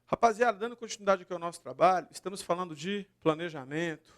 Rapaziada, dando continuidade aqui ao nosso trabalho, estamos falando de planejamento,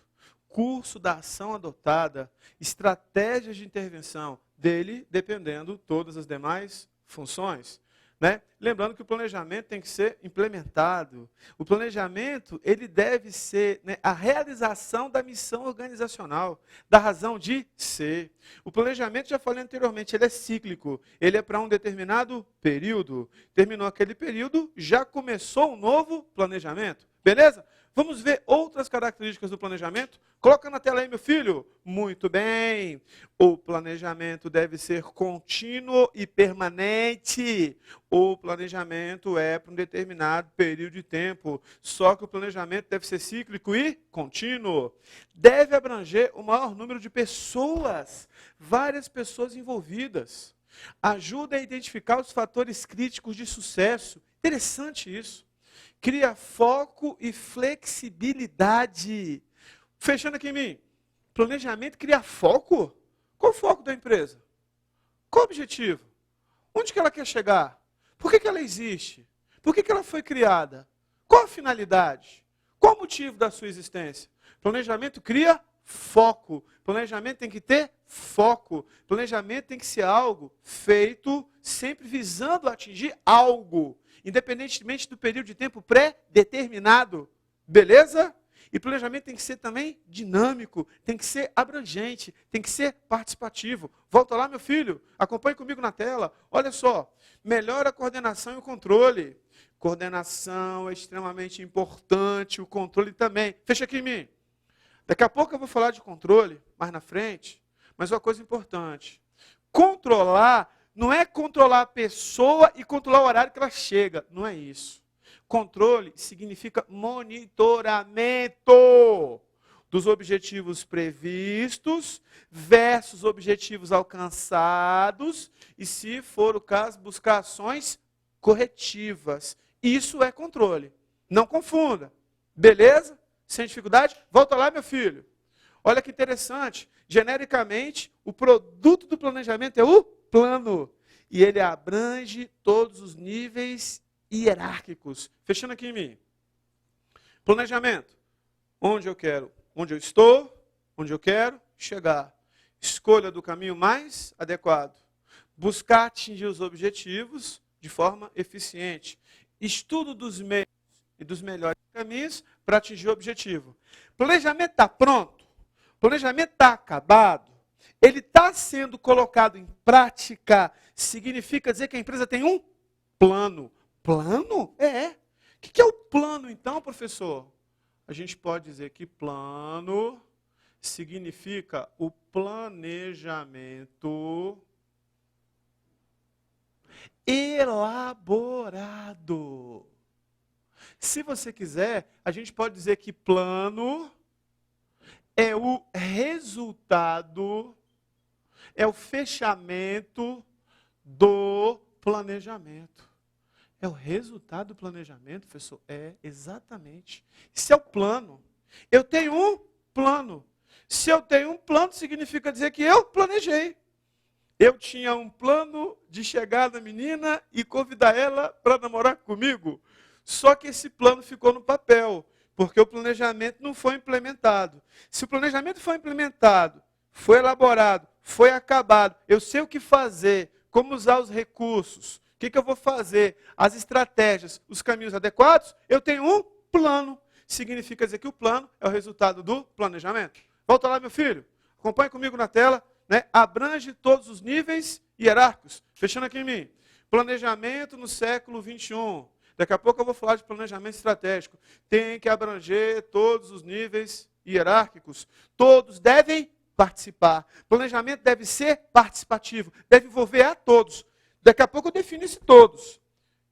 curso da ação adotada, estratégias de intervenção, dele dependendo todas as demais funções. Né? Lembrando que o planejamento tem que ser implementado. O planejamento ele deve ser, né, a realização da missão organizacional, da razão de ser. O planejamento, já falei anteriormente, ele é cíclico. Ele é para um determinado período. Terminou aquele período, já começou um novo planejamento. Beleza? Vamos ver outras características do planejamento? Coloca na tela aí, meu filho. Muito bem. O planejamento deve ser contínuo e permanente. O planejamento é para um determinado período de tempo. Só que o planejamento deve ser cíclico e contínuo. Deve abranger o maior número de pessoas. Várias pessoas envolvidas. Ajuda a identificar os fatores críticos de sucesso. Interessante isso. Cria foco e flexibilidade. Fechando aqui em mim. Planejamento cria foco? Qual o foco da empresa? Qual o objetivo? Onde que ela quer chegar? Por que ela existe? Por que ela foi criada? Qual a finalidade? Qual o motivo da sua existência? Planejamento cria foco. Planejamento tem que ter foco. Planejamento tem que ser algo feito sempre visando atingir algo, independentemente do período de tempo pré-determinado. Beleza? E planejamento tem que ser também dinâmico, tem que ser abrangente, tem que ser participativo. Volta lá, meu filho, acompanhe comigo na tela. Olha só, melhora a coordenação e o controle. Coordenação é extremamente importante, o controle também. Fecha aqui em mim. Daqui a pouco eu vou falar de controle, mais na frente, mas uma coisa importante. Controlar não é controlar a pessoa e controlar o horário que ela chega. Não é isso. Controle significa monitoramento dos objetivos previstos versus objetivos alcançados e, se for o caso, buscar ações corretivas. Isso é controle. Não confunda. Beleza? Sem dificuldade? Volta lá, meu filho. Olha que interessante. Genericamente, o produto do planejamento é o plano. E ele abrange todos os níveis hierárquicos. Fechando aqui em mim. Planejamento. Onde eu quero, onde eu estou, onde eu quero chegar. Escolha do caminho mais adequado. Buscar atingir os objetivos de forma eficiente. Estudo dos meios e dos melhores caminhos para atingir o objetivo. Planejamento está pronto? Planejamento está acabado? Ele está sendo colocado em prática? Significa dizer que a empresa tem um plano. Plano? É. O que é o plano, então, professor? A gente pode dizer que plano significa o planejamento elaborado. Se você quiser, a gente pode dizer que plano é o resultado, é o fechamento do planejamento. É o resultado do planejamento, professor? É, exatamente. Isso é o plano. Eu tenho um plano. Se eu tenho um plano, significa dizer que eu planejei. Eu tinha um plano de chegar na menina e convidar ela para namorar comigo. Só que esse plano ficou no papel, porque o planejamento não foi implementado. Se o planejamento foi implementado, foi elaborado, foi acabado, eu sei o que fazer, como usar os recursos, o que eu vou fazer, as estratégias, os caminhos adequados, eu tenho um plano. Significa dizer que o plano é o resultado do planejamento. Volta lá, meu filho. Acompanhe comigo na tela. Né? Abrange todos os níveis hierárquicos. Fechando aqui em mim. Planejamento no século XXI. Daqui a pouco eu vou falar de planejamento estratégico. Tem que abranger todos os níveis hierárquicos. Todos devem participar. Planejamento deve ser participativo. Deve envolver a todos. Daqui a pouco eu defino isso todos.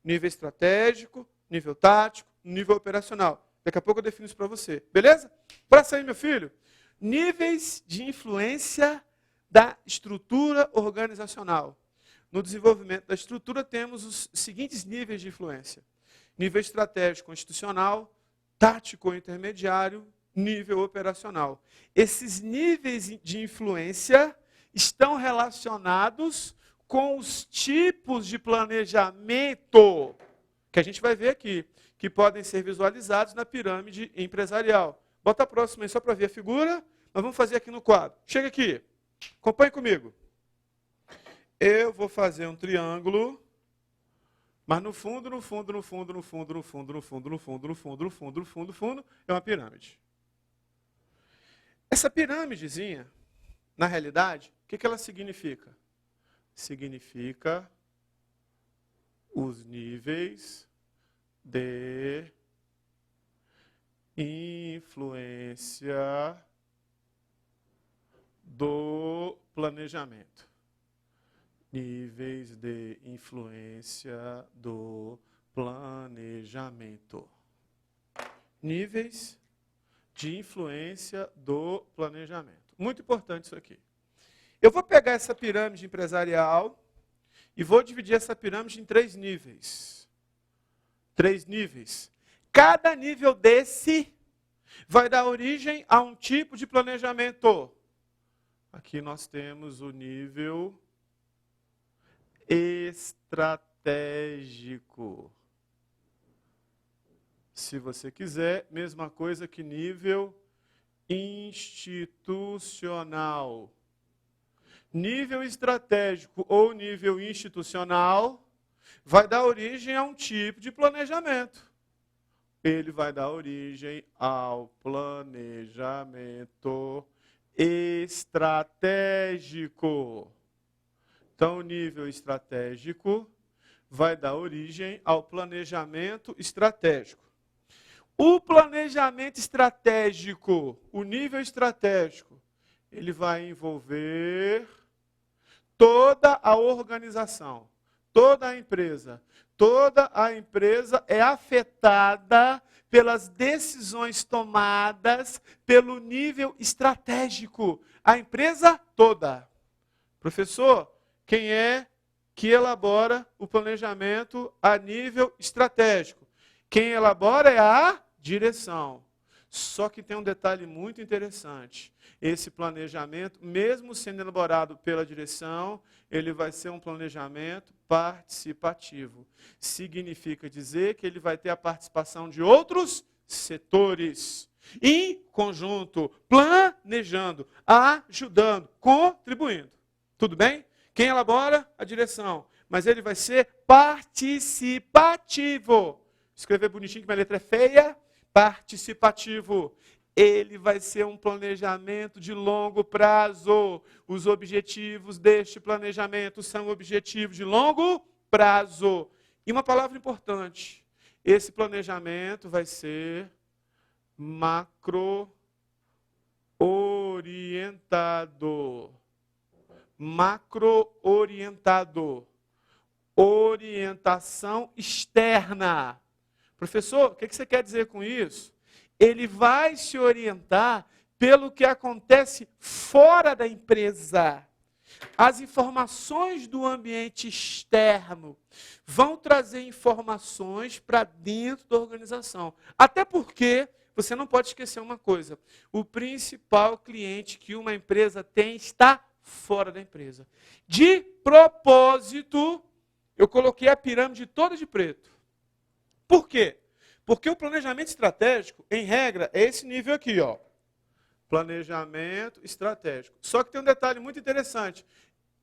Nível estratégico, nível tático, nível operacional. Daqui a pouco eu defino isso para você. Beleza? Para sair, meu filho. Níveis de influência da estrutura organizacional. No desenvolvimento da estrutura temos os seguintes níveis de influência. Nível estratégico institucional, tático intermediário, nível operacional. Esses níveis de influência estão relacionados com os tipos de planejamento que a gente vai ver aqui. que podem ser visualizados na pirâmide empresarial. Bota a próxima aí só para ver a figura. Nós vamos fazer aqui no quadro. Chega aqui. Acompanhe comigo. Eu vou fazer um triângulo, mas no fundo, é uma pirâmide. Essa pirâmidezinha, na realidade, o que ela significa? Significa os níveis de influência do planejamento. Níveis de influência do planejamento. Níveis de influência do planejamento. Muito importante isso aqui. Eu vou pegar essa pirâmide empresarial e vou dividir essa pirâmide em 3 níveis. 3 níveis. Cada nível desse vai dar origem a um tipo de planejamento. Aqui nós temos o nível estratégico. Se você quiser, mesma coisa que nível institucional. Nível estratégico ou nível institucional vai dar origem a um tipo de planejamento. Ele vai dar origem ao planejamento estratégico. Então, o nível estratégico vai dar origem ao planejamento estratégico. O planejamento estratégico, o nível estratégico, ele vai envolver toda a organização, toda a empresa. Toda a empresa é afetada pelas decisões tomadas pelo nível estratégico. A empresa toda. Professor, quem é que elabora o planejamento a nível estratégico? Quem elabora é a direção. Só que tem um detalhe muito interessante. Esse planejamento, mesmo sendo elaborado pela direção, ele vai ser um planejamento participativo. Significa dizer que ele vai ter a participação de outros setores. Em conjunto, planejando, ajudando, contribuindo. Tudo bem? Quem elabora? A direção. Mas ele vai ser participativo. Escrever bonitinho que minha letra é feia. Participativo. Ele vai ser um planejamento de longo prazo. Os objetivos deste planejamento são objetivos de longo prazo. E uma palavra importante. Esse planejamento vai ser macro-orientado. Macro-orientado. Orientação externa. Professor, o que você quer dizer com isso? Ele vai se orientar pelo que acontece fora da empresa. As informações do ambiente externo vão trazer informações para dentro da organização. Até porque você não pode esquecer uma coisa. O principal cliente que uma empresa tem está fora da empresa. De propósito, eu coloquei a pirâmide toda de preto. Por quê? Porque o planejamento estratégico, em regra, é esse nível aqui, ó. Planejamento estratégico. Só que tem um detalhe muito interessante.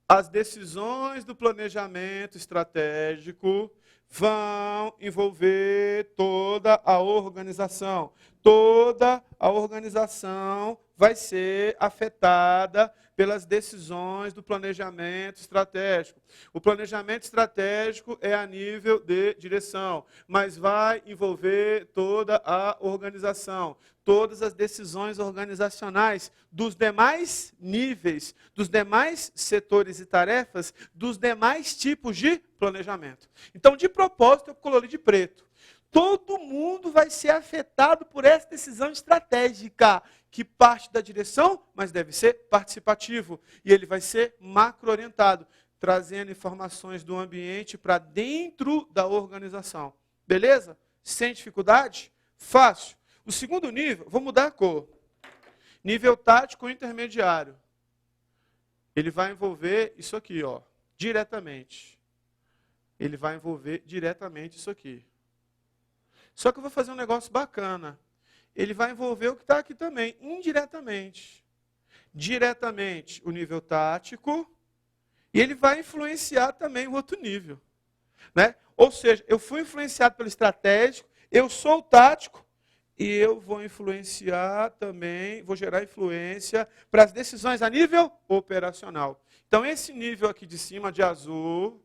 As decisões do planejamento estratégico vão envolver toda a organização. Toda a organização vai ser afetada pelas decisões do planejamento estratégico. O planejamento estratégico é a nível de direção, mas vai envolver toda a organização, todas as decisões organizacionais dos demais níveis, dos demais setores e tarefas, dos demais tipos de planejamento. Então, de propósito, eu coloquei de preto. Todo mundo vai ser afetado por essa decisão estratégica, que parte da direção, mas deve ser participativo. E ele vai ser macro-orientado, trazendo informações do ambiente para dentro da organização. Beleza? Sem dificuldade? Fácil. O segundo nível, vou mudar a cor. Nível tático intermediário. Ele vai envolver isso aqui, ó, diretamente. Ele vai envolver diretamente isso aqui. Só que eu vou fazer um negócio bacana. Ele vai envolver o que está aqui também, indiretamente. Diretamente, o nível tático, e ele vai influenciar também o outro nível. Né? Ou seja, eu fui influenciado pelo estratégico, eu sou o tático, e eu vou influenciar também, vou gerar influência para as decisões a nível operacional. Então, esse nível aqui de cima, de azul,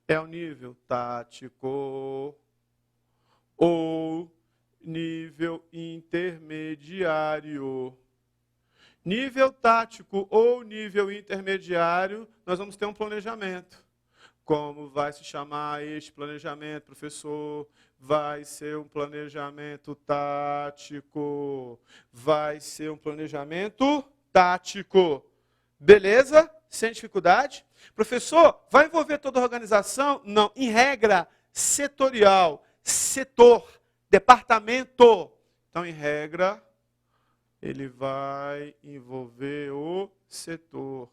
é o nível tático ou nível intermediário. Nível tático ou nível intermediário, nós vamos ter um planejamento. Como vai se chamar este planejamento, professor? Vai ser um planejamento tático. Vai ser um planejamento tático. Beleza? Sem dificuldade? Professor, vai envolver toda a organização? Não. Em regra, setorial, setor, departamento. Então, em regra, ele vai envolver o setor.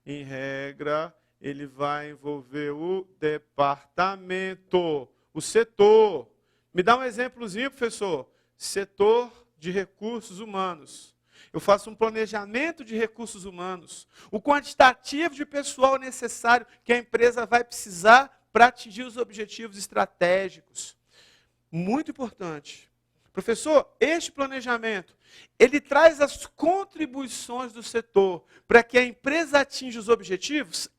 Em regra, ele vai envolver o departamento, o setor. Me dá um exemplozinho, professor. Setor de recursos humanos. Eu faço um planejamento de recursos humanos. O quantitativo de pessoal necessário que a empresa vai precisar para atingir os objetivos estratégicos. Muito importante. Professor, este planejamento, ele traz as contribuições do setor para que a empresa atinja os objetivos?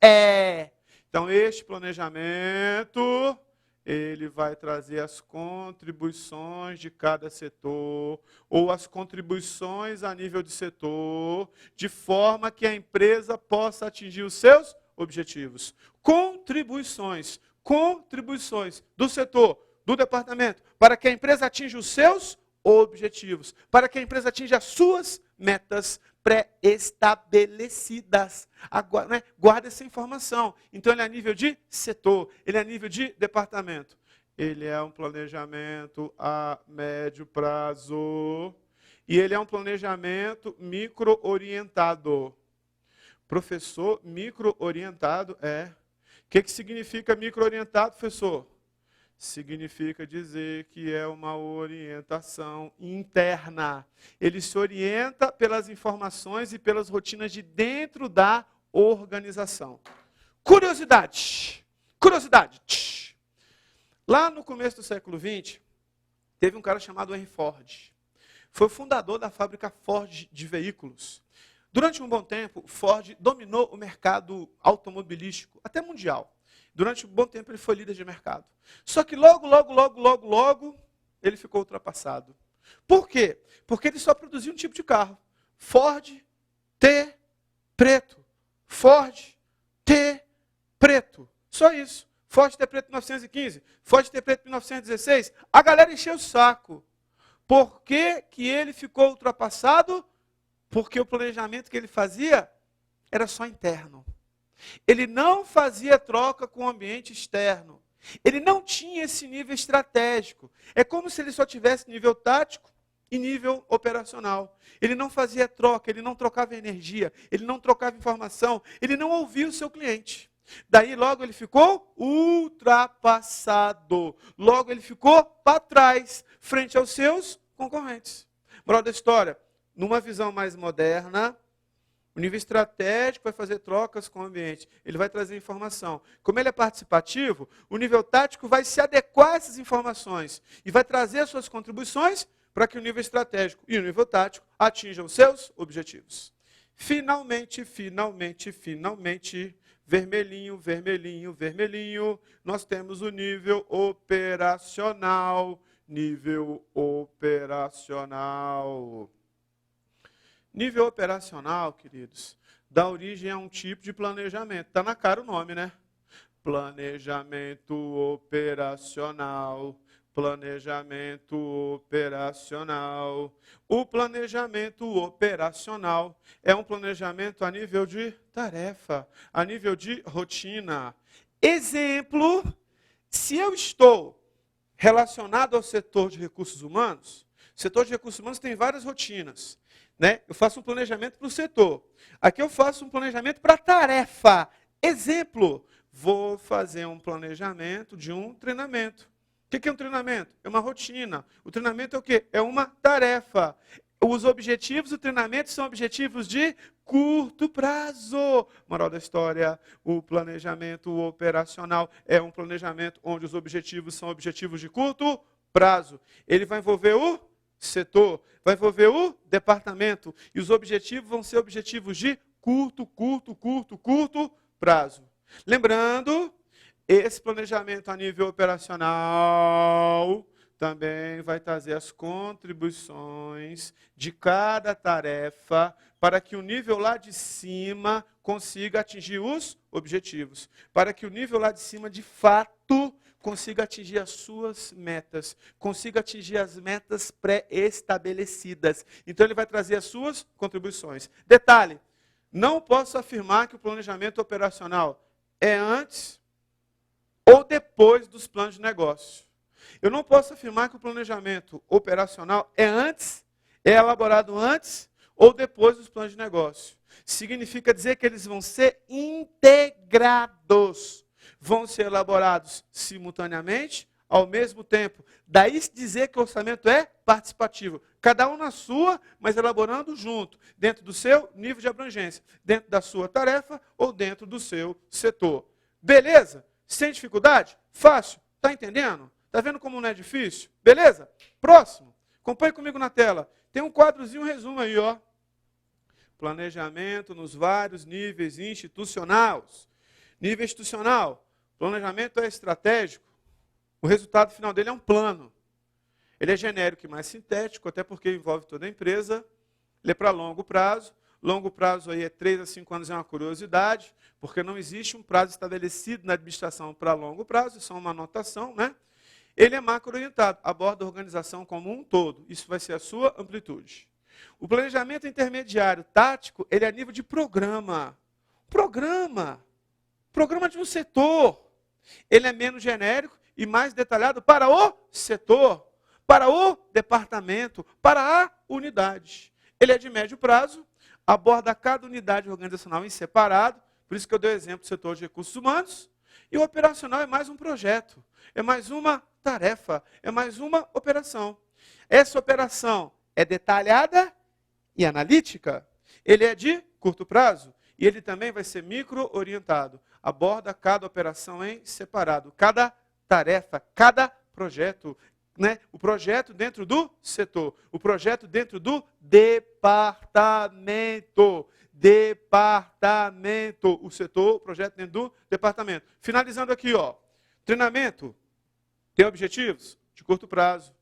Então, este planejamento, ele vai trazer as contribuições de cada setor, ou as contribuições a nível de setor, de forma que a empresa possa atingir os seus objetivos. Contribuições do setor, do departamento, para que a empresa atinja os seus objetivos, para que a empresa atinja as suas metas pré-estabelecidas. Guarda essa informação. Então, ele é a nível de setor, ele é a nível de departamento. Ele é um planejamento a médio prazo e ele é um planejamento micro-orientado. Professor, micro-orientado O que significa micro-orientado, professor? Significa dizer que é uma orientação interna. Ele se orienta pelas informações e pelas rotinas de dentro da organização. Curiosidade. Lá no começo do século XX, teve um cara chamado Henry Ford. Foi o fundador da fábrica Ford de veículos. Durante um bom tempo, Ford dominou o mercado automobilístico, até mundial. Durante um bom tempo ele foi líder de mercado. Só que logo, ele ficou ultrapassado. Por quê? Porque ele só produzia um tipo de carro. Ford T preto. Ford T preto. Só isso. Ford T preto 1915. Ford T preto 1916. A galera encheu o saco. Por que que ele ficou ultrapassado? Porque o planejamento que ele fazia era só interno. Ele não fazia troca com o ambiente externo. Ele não tinha esse nível estratégico. É como se ele só tivesse nível tático e nível operacional. Ele não fazia troca, ele não trocava energia, ele não trocava informação, ele não ouvia o seu cliente. Daí logo ele ficou ultrapassado. Logo ele ficou para trás, frente aos seus concorrentes. Moral da história, numa visão mais moderna, o nível estratégico vai fazer trocas com o ambiente. Ele vai trazer informação. Como ele é participativo, o nível tático vai se adequar a essas informações e vai trazer as suas contribuições para que o nível estratégico e o nível tático atinjam os seus objetivos. Finalmente, vermelhinho, nós temos o nível operacional. Nível operacional. Nível operacional, queridos, dá origem a um tipo de planejamento. Está na cara o nome, né? Planejamento operacional. Planejamento operacional. O planejamento operacional é um planejamento a nível de tarefa, a nível de rotina. Exemplo, se eu estou relacionado ao setor de recursos humanos, o setor de recursos humanos tem várias rotinas. Né? Eu faço um planejamento para o setor. Aqui eu faço um planejamento para a tarefa. Exemplo, vou fazer um planejamento de um treinamento. O que é um treinamento? É uma rotina. O treinamento é o quê? É uma tarefa. Os objetivos do treinamento são objetivos de curto prazo. Moral da história, o planejamento operacional é um planejamento onde os objetivos são objetivos de curto prazo. Ele vai envolver o setor, vai envolver o departamento. E os objetivos vão ser objetivos de curto prazo. Lembrando, esse planejamento a nível operacional também vai trazer as contribuições de cada tarefa para que o nível lá de cima consiga atingir os objetivos. Para que o nível lá de cima, de fato, consiga atingir as suas metas. Consiga atingir as metas pré-estabelecidas. Então, ele vai trazer as suas contribuições. Detalhe, não posso afirmar que o planejamento operacional é antes ou depois dos planos de negócio. Eu não posso afirmar que o planejamento operacional é elaborado antes ou depois dos planos de negócio. Significa dizer que eles vão ser integrados. Vão ser elaborados simultaneamente, ao mesmo tempo. Daí dizer que o orçamento é participativo. Cada um na sua, mas elaborando junto, dentro do seu nível de abrangência, dentro da sua tarefa ou dentro do seu setor. Beleza? Sem dificuldade? Fácil? Está entendendo? Está vendo como não é difícil? Beleza? Próximo. Acompanhe comigo na tela. Tem um quadrozinho, um resumo aí, ó. Planejamento nos vários níveis institucionais. Nível institucional. Planejamento é estratégico. O resultado final dele é um plano. Ele é genérico e mais sintético, até porque envolve toda a empresa. Ele é para longo prazo. Longo prazo aí é 3 a 5 anos, é uma curiosidade, porque não existe um prazo estabelecido na administração para longo prazo, isso é uma anotação, né? Ele é macro-orientado, aborda a organização como um todo. Isso vai ser a sua amplitude. O planejamento intermediário tático, ele é a nível de programa. Programa de um setor. Ele é menos genérico e mais detalhado para o setor, para o departamento, para a unidade. Ele é de médio prazo, aborda cada unidade organizacional em separado, por isso que eu dei o exemplo do setor de recursos humanos, e o operacional é mais um projeto, é mais uma tarefa, é mais uma operação. Essa operação é detalhada e analítica, ele é de curto prazo, e ele também vai ser micro-orientado, aborda cada operação em separado, cada tarefa, cada projeto, né? O projeto dentro do setor, o projeto dentro do departamento. O setor, o projeto dentro do departamento. Finalizando aqui, ó. Treinamento tem objetivos de curto prazo.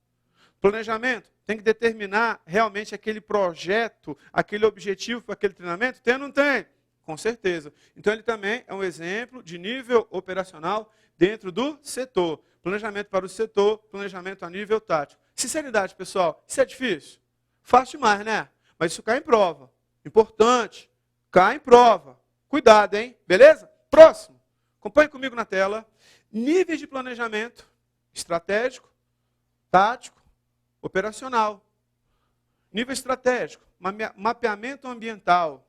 Planejamento tem que determinar realmente aquele projeto, aquele objetivo para aquele treinamento. Tem ou não tem? Com certeza. Então, ele também é um exemplo de nível operacional dentro do setor. Planejamento para o setor, planejamento a nível tático. Sinceridade, pessoal, isso é difícil? Fácil demais, né? Mas isso cai em prova. Importante, cai em prova. Cuidado, hein? Beleza? Próximo. Acompanhe comigo na tela. Níveis de planejamento estratégico, tático, operacional. Nível estratégico, mapeamento ambiental.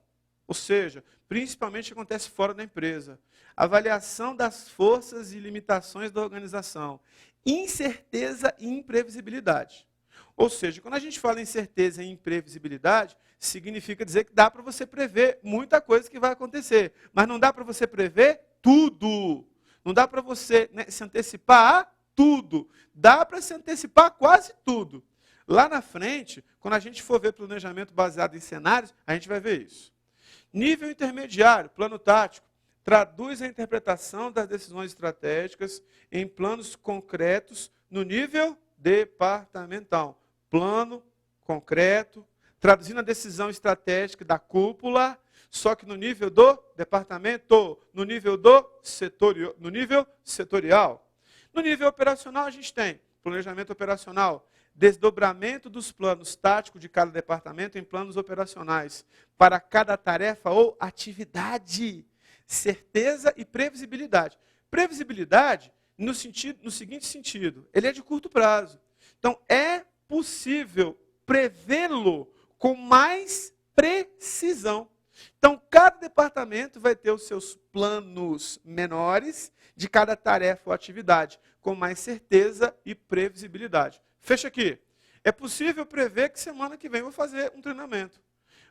Ou seja, principalmente acontece fora da empresa. Avaliação das forças e limitações da organização. Incerteza e imprevisibilidade. Ou seja, quando a gente fala em incerteza e imprevisibilidade, significa dizer que dá para você prever muita coisa que vai acontecer. Mas não dá para você prever tudo. Não dá para você, né, se antecipar a tudo. Dá para se antecipar a quase tudo. Lá na frente, quando a gente for ver planejamento baseado em cenários, a gente vai ver isso. Nível intermediário, plano tático, traduz a interpretação das decisões estratégicas em planos concretos no nível departamental. Plano concreto, traduzindo a decisão estratégica da cúpula, só que no nível do departamento, no nível do setor, no nível setorial. No nível operacional, a gente tem planejamento operacional, desdobramento dos planos táticos de cada departamento em planos operacionais, para cada tarefa ou atividade. Certeza e previsibilidade. Previsibilidade no seguinte sentido, ele é de curto prazo. Então, é possível prevê-lo com mais precisão. Então, cada departamento vai ter os seus planos menores de cada tarefa ou atividade, com mais certeza e previsibilidade. Fecha aqui. É possível prever que semana que vem eu vou fazer um treinamento.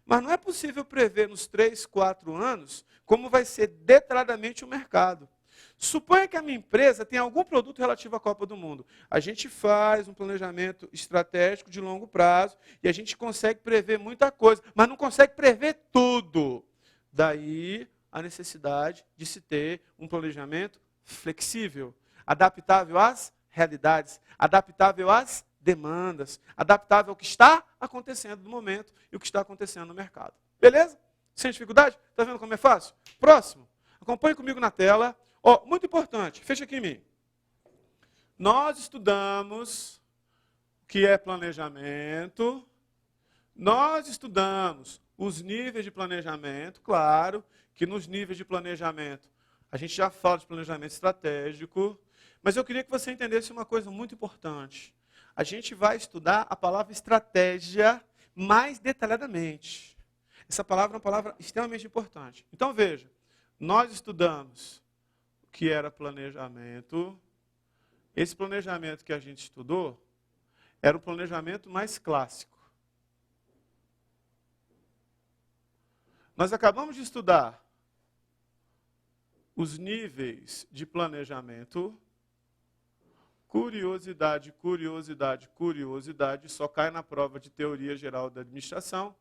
Mas não é possível prever nos 3, 4 anos como vai ser detalhadamente o mercado. Suponha que a minha empresa tem algum produto relativo à Copa do Mundo. A gente faz um planejamento estratégico de longo prazo e a gente consegue prever muita coisa, mas não consegue prever tudo. Daí a necessidade de se ter um planejamento flexível, adaptável às realidades, adaptável às demandas, adaptável ao que está acontecendo no momento e o que está acontecendo no mercado. Beleza? Sem dificuldade? Está vendo como é fácil? Próximo. Acompanhe comigo na tela. Ó, muito importante, fecha aqui em mim. Nós estudamos o que é planejamento. Nós estudamos os níveis de planejamento. Claro que nos níveis de planejamento a gente já fala de planejamento estratégico. Mas eu queria que você entendesse uma coisa muito importante. A gente vai estudar a palavra estratégia mais detalhadamente. Essa palavra é uma palavra extremamente importante. Então veja, nós estudamos o que era planejamento. Esse planejamento que a gente estudou era o planejamento mais clássico. Nós acabamos de estudar os níveis de planejamento. Curiosidade, curiosidade, curiosidade, só cai na prova de teoria geral da administração.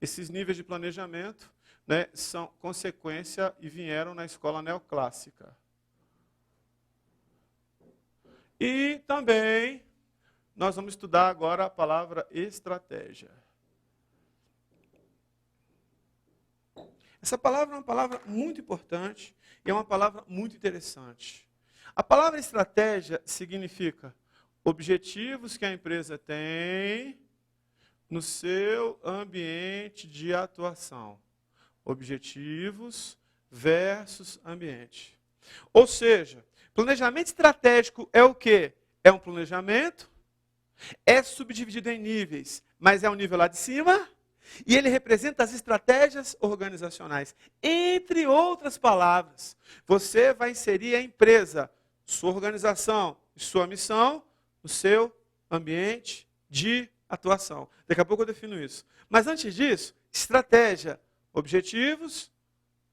Esses níveis de planejamento, né, são consequência e vieram na escola neoclássica. E também nós vamos estudar agora a palavra estratégia. Essa palavra é uma palavra muito importante e é uma palavra muito interessante. A palavra estratégia significa objetivos que a empresa tem no seu ambiente de atuação. Objetivos versus ambiente. Ou seja, planejamento estratégico é o quê? É um planejamento, é subdividido em níveis, mas é um nível lá de cima, e ele representa as estratégias organizacionais. Entre outras palavras, você vai inserir a empresa, sua organização e sua missão no seu ambiente de atuação. Daqui a pouco eu defino isso. Mas antes disso, estratégia, objetivos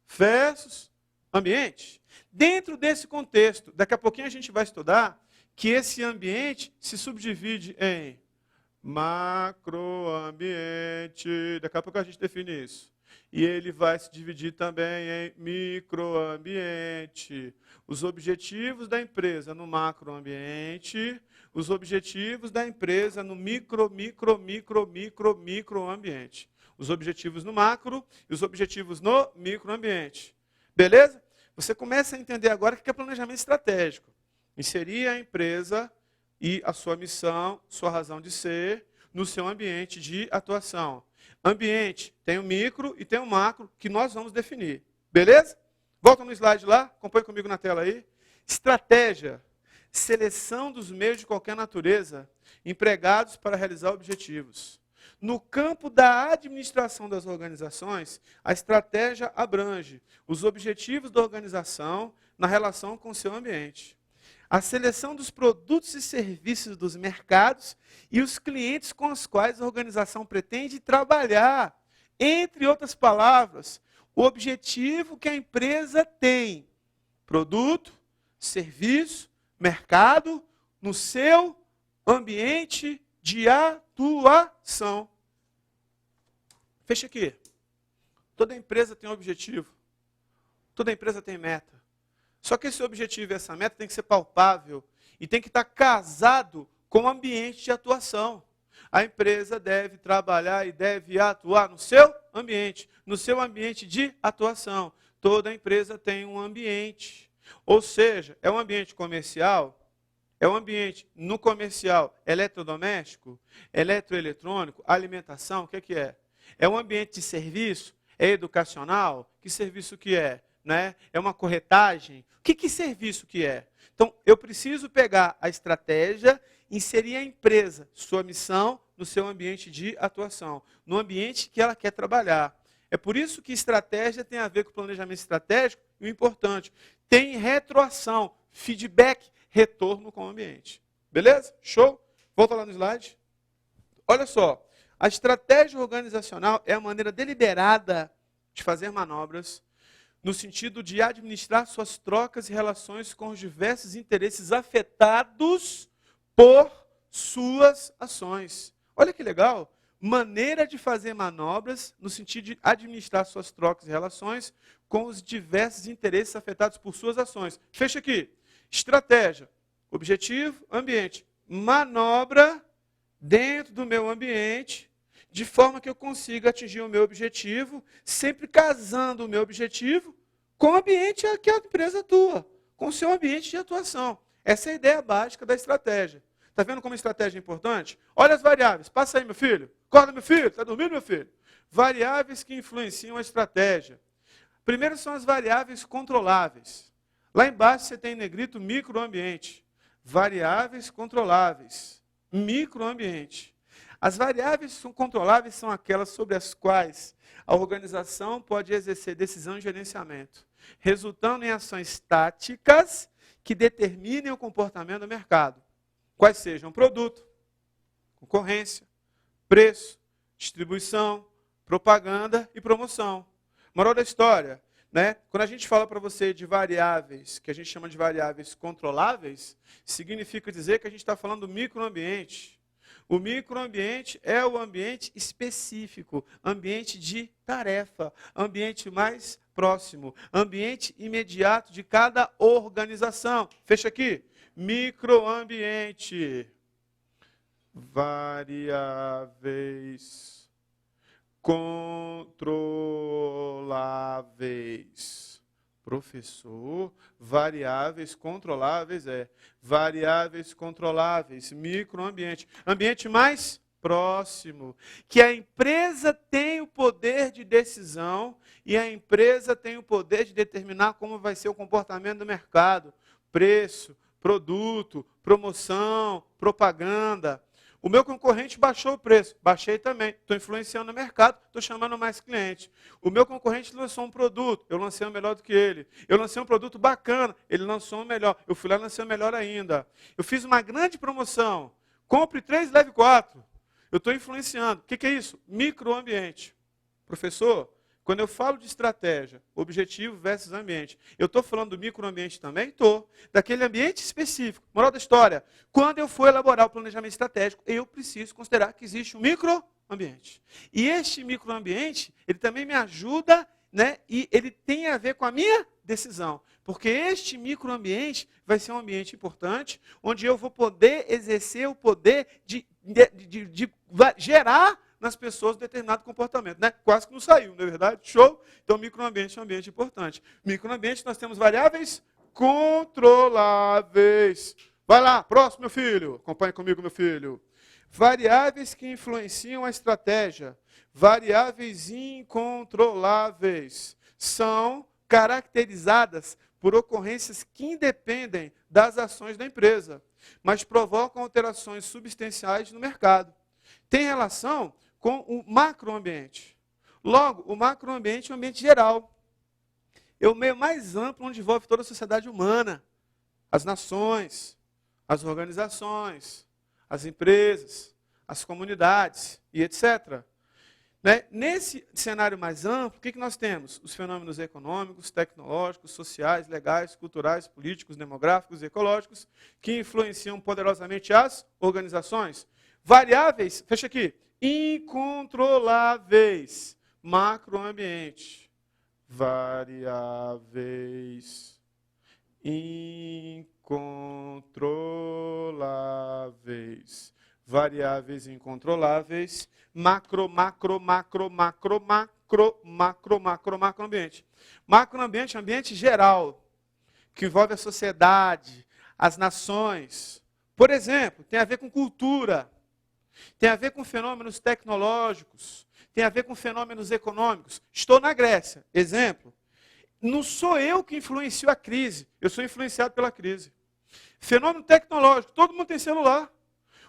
versus ambiente. Dentro desse contexto, daqui a pouquinho a gente vai estudar que esse ambiente se subdivide em macroambiente. Daqui a pouco a gente define isso. E ele vai se dividir também em microambiente. Os objetivos da empresa no macroambiente, os objetivos da empresa no microambiente. Os objetivos no macro e os objetivos no microambiente. Beleza? Você começa a entender agora o que é planejamento estratégico. Inserir a empresa e a sua missão, sua razão de ser, no seu ambiente de atuação. Ambiente tem o micro e tem o macro, que nós vamos definir. Beleza? Volta no slide lá, acompanhe comigo na tela aí. Estratégia. Seleção dos meios de qualquer natureza empregados para realizar objetivos. No campo da administração das organizações, a estratégia abrange os objetivos da organização na relação com o seu ambiente. A seleção dos produtos e serviços dos mercados e os clientes com os quais a organização pretende trabalhar. Entre outras palavras, o objetivo que a empresa tem: produto, serviço, mercado, no seu ambiente de atuação. Fecha aqui. Toda empresa tem um objetivo. Toda empresa tem meta. Só que esse objetivo e essa meta tem que ser palpável e tem que estar casado com o ambiente de atuação. A empresa deve trabalhar e deve atuar no seu ambiente de atuação. Toda empresa tem um ambiente. Ou seja, é um ambiente comercial, é um ambiente no comercial eletrodoméstico, eletroeletrônico, alimentação, o que é? É um ambiente de serviço, é educacional, que serviço que é? Né? É uma corretagem? Que serviço que é? Então, eu preciso pegar a estratégia, inserir a empresa, sua missão, no seu ambiente de atuação, no ambiente que ela quer trabalhar. É por isso que estratégia tem a ver com planejamento estratégico e o importante, tem retroação, feedback, retorno com o ambiente. Beleza? Show? Volta lá no slide. Olha só, a estratégia organizacional é a maneira deliberada de fazer manobras no sentido de administrar suas trocas e relações com os diversos interesses afetados por suas ações. Olha que legal. Maneira de fazer manobras no sentido de administrar suas trocas e relações com os diversos interesses afetados por suas ações. Fecha aqui. Estratégia, objetivo, ambiente. Manobra dentro do meu ambiente, de forma que eu consiga atingir o meu objetivo, sempre casando o meu objetivo com o ambiente que a empresa atua, com o seu ambiente de atuação. Essa é a ideia básica da estratégia. Está vendo como a estratégia é importante? Olha as variáveis. Passa aí, meu filho. Acorda, meu filho. Está dormindo, meu filho? Variáveis que influenciam a estratégia. Primeiro são as variáveis controláveis. Lá embaixo você tem em negrito microambiente. Variáveis controláveis. Microambiente. As variáveis controláveis são aquelas sobre as quais a organização pode exercer decisão e gerenciamento, resultando em ações táticas que determinem o comportamento do mercado. Quais sejam produto, concorrência, preço, distribuição, propaganda e promoção. Moral da história, né? Quando a gente fala para você de variáveis, que a gente chama de variáveis controláveis, significa dizer que a gente está falando do microambiente. O microambiente é o ambiente específico, ambiente de tarefa, ambiente mais próximo, ambiente imediato de cada organização. Fecha aqui. Microambiente. Variáveis controláveis. Professor, variáveis controláveis variáveis controláveis, microambiente. Ambiente mais próximo, que a empresa tem o poder de decisão e a empresa tem o poder de determinar como vai ser o comportamento do mercado, preço, produto, promoção, propaganda. O meu concorrente baixou o preço, baixei também. Estou influenciando o mercado, estou chamando mais cliente. O meu concorrente lançou um produto, eu lancei um melhor do que ele. Eu lancei um produto bacana, ele lançou um melhor. Eu fui lá e lancei um melhor ainda. Eu fiz uma grande promoção, compre 3, leve 4. Eu estou influenciando. O que é isso? Microambiente. Professor, quando eu falo de estratégia, objetivo versus ambiente, eu estou falando do microambiente também? Estou. Daquele ambiente específico. Moral da história, quando eu for elaborar o planejamento estratégico, eu preciso considerar que existe um microambiente. E este microambiente, ele também me ajuda, né, e ele tem a ver com a minha decisão. Porque este microambiente vai ser um ambiente importante, onde eu vou poder exercer o poder de gerar nas pessoas um determinado comportamento, né? Quase que não saiu, não é verdade? Show? Então, microambiente é um ambiente importante. Microambiente, nós temos variáveis controláveis. Vai lá, próximo, meu filho. Acompanhe comigo, meu filho. Variáveis que influenciam a estratégia. Variáveis incontroláveis. São caracterizadas por ocorrências que independem das ações da empresa, mas provocam alterações substanciais no mercado. Tem relação com o macroambiente. Logo, o macroambiente é um ambiente geral. É o meio mais amplo onde envolve toda a sociedade humana, as nações, as organizações, as empresas, as comunidades e etc. Né? Nesse cenário mais amplo, o que nós temos? Os fenômenos econômicos, tecnológicos, sociais, legais, culturais, políticos, demográficos e ecológicos que influenciam poderosamente as organizações. Variáveis, fecha aqui, incontroláveis, macroambiente. Variáveis incontroláveis. Variáveis incontroláveis, macroambiente. Macroambiente é um ambiente geral, que envolve a sociedade, as nações. Por exemplo, tem a ver com cultura, tem a ver com fenômenos tecnológicos, tem a ver com fenômenos econômicos. Estou na Grécia, exemplo. Não sou eu que influencio a crise, eu sou influenciado pela crise. Fenômeno tecnológico, todo mundo tem celular.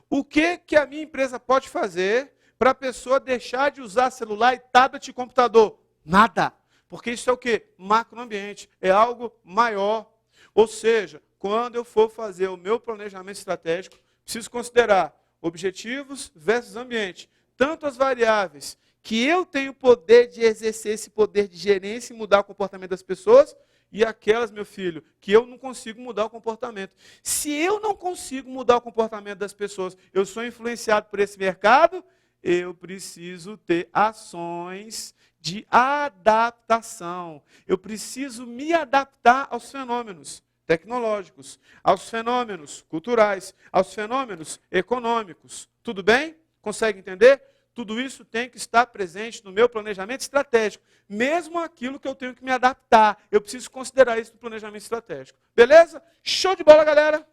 O que a minha empresa pode fazer para a pessoa deixar de usar celular e tablet e computador? Nada. Porque isso é o quê? Macroambiente. É algo maior. Ou seja, quando eu for fazer o meu planejamento estratégico, preciso considerar objetivos versus ambiente. Tanto as variáveis que eu tenho poder de exercer esse poder de gerência e mudar o comportamento das pessoas, e aquelas, meu filho, que eu não consigo mudar o comportamento. Se eu não consigo mudar o comportamento das pessoas, eu sou influenciado por esse mercado, eu preciso ter ações de adaptação. Eu preciso me adaptar aos fenômenos tecnológicos, aos fenômenos culturais, aos fenômenos econômicos. Tudo bem? Consegue entender? Tudo isso tem que estar presente no meu planejamento estratégico. Mesmo aquilo que eu tenho que me adaptar, eu preciso considerar isso no planejamento estratégico. Beleza? Show de bola, galera!